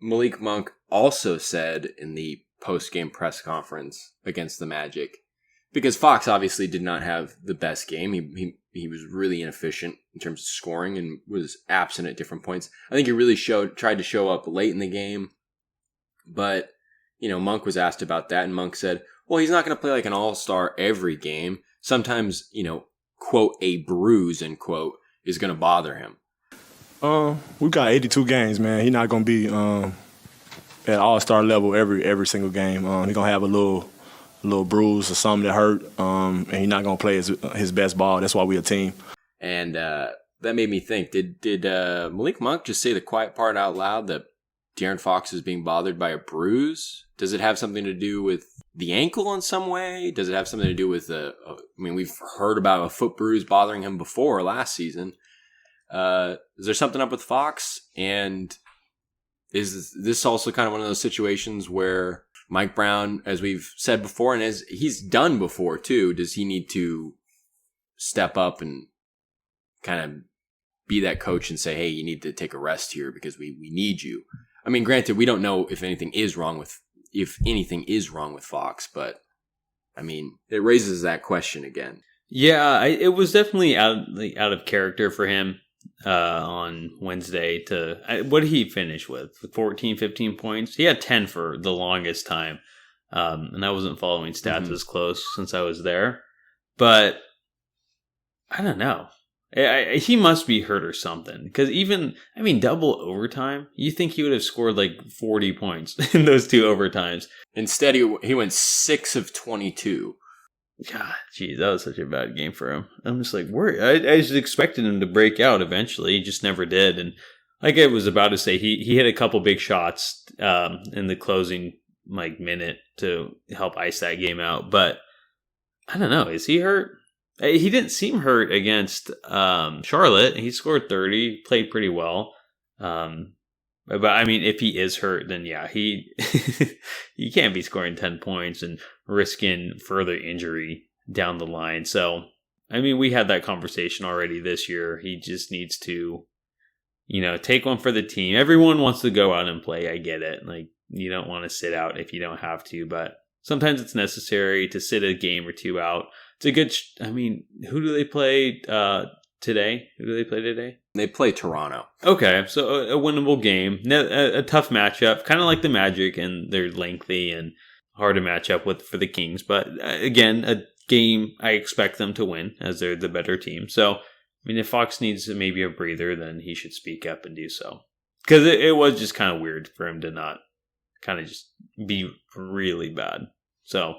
Malik Monk also said in the post-game press conference against the Magic, because Fox obviously did not have the best game. He was really inefficient in terms of scoring and was absent at different points. I think he really tried to show up late in the game. But, Monk was asked about that, and Monk said, well, he's not going to play like an all-star every game. Sometimes, quote, a bruise, end quote, is going to bother him. We got 82 games, man. He's not going to be at all-star level every single game. He's going to have a little bruise or something that hurt, and he's not going to play his best ball. That's why we're a team. And that made me think, did Malik Monk just say the quiet part out loud that De'Aaron Fox is being bothered by a bruise? Does it have something to do with the ankle in some way? Does it have something to do with we've heard about a foot bruise bothering him before last season. Is there something up with Fox? And is this also kind of one of those situations where Mike Brown, as we've said before, and as he's done before too, does he need to step up and kind of be that coach and say, hey, you need to take a rest here because we need you? I mean, granted, we don't know if anything is wrong with Fox, but I mean, it raises that question again. Yeah, it was definitely out of character for him on Wednesday. What did he finish with? 14, 15 points? He had 10 for the longest time, and I wasn't following stats as close since I was there. But I don't know. He must be hurt or something. Because double overtime, you think he would have scored like 40 points in those two overtimes. Instead, he went 6 of 22. God, geez, that was such a bad game for him. I'm just like, worried. I just expected him to break out eventually. He just never did. And like I was about to say, he hit a couple big shots in the closing minute to help ice that game out. But I don't know. Is he hurt? He didn't seem hurt against Charlotte. He scored 30, played pretty well. But I mean, if he is hurt, then yeah, he can't be scoring 10 points and risking further injury down the line. So, I mean, we had that conversation already this year. He just needs to, take one for the team. Everyone wants to go out and play. I get it. Like, you don't want to sit out if you don't have to, but sometimes it's necessary to sit a game or two out. It's a good, who do they play today? Who do they play today? They play Toronto. Okay, so a winnable game. A tough matchup, kind of like the Magic, and they're lengthy and hard to match up with for the Kings. But again, a game I expect them to win as they're the better team. So, if Fox needs maybe a breather, then he should speak up and do so. Because it was just kind of weird for him to not kind of just be really bad. So...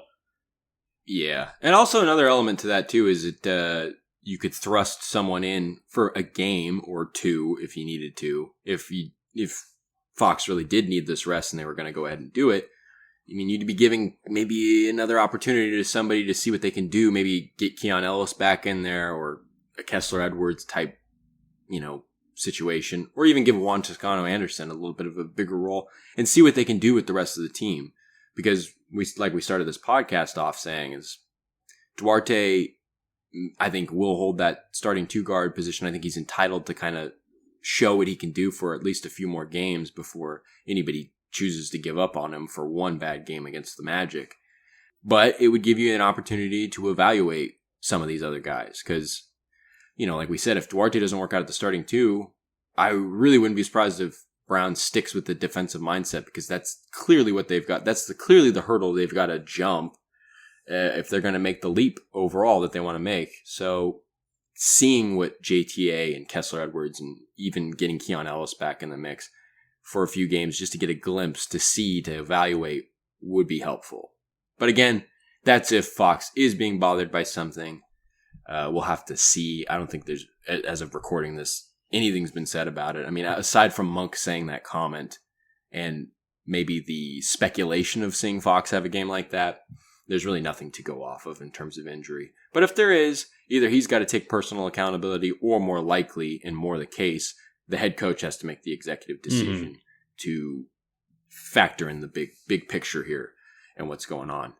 yeah. And also another element to that, too, is that you could thrust someone in for a game or two if you needed to. If Fox really did need this rest and they were going to go ahead and do it, you'd be giving maybe another opportunity to somebody to see what they can do. Maybe get Keon Ellis back in there or a Kessler Edwards type, situation. Or even give Juan Toscano-Anderson a little bit of a bigger role and see what they can do with the rest of the team. Because we started this podcast off saying is Duarte, I think, will hold that starting 2-guard position. I think he's entitled to kind of show what he can do for at least a few more games before anybody chooses to give up on him for one bad game against the Magic. But it would give you an opportunity to evaluate some of these other guys. Because, like we said, if Duarte doesn't work out at the starting 2, I really wouldn't be surprised if Brown sticks with the defensive mindset, because that's clearly what they've got. That's clearly the hurdle they've got to jump if they're going to make the leap overall that they want to make. So seeing what JTA and Kessler Edwards and even getting Keon Ellis back in the mix for a few games just to get a glimpse to evaluate would be helpful. But again, that's if Fox is being bothered by something. We'll have to see. I don't think there's, as of recording this, anything's been said about it. Aside from Monk saying that comment and maybe the speculation of seeing Fox have a game like that, there's really nothing to go off of in terms of injury. But if there is, either he's got to take personal accountability, or more likely, and more the case, the head coach has to make the executive decision to factor in the big picture here and what's going on.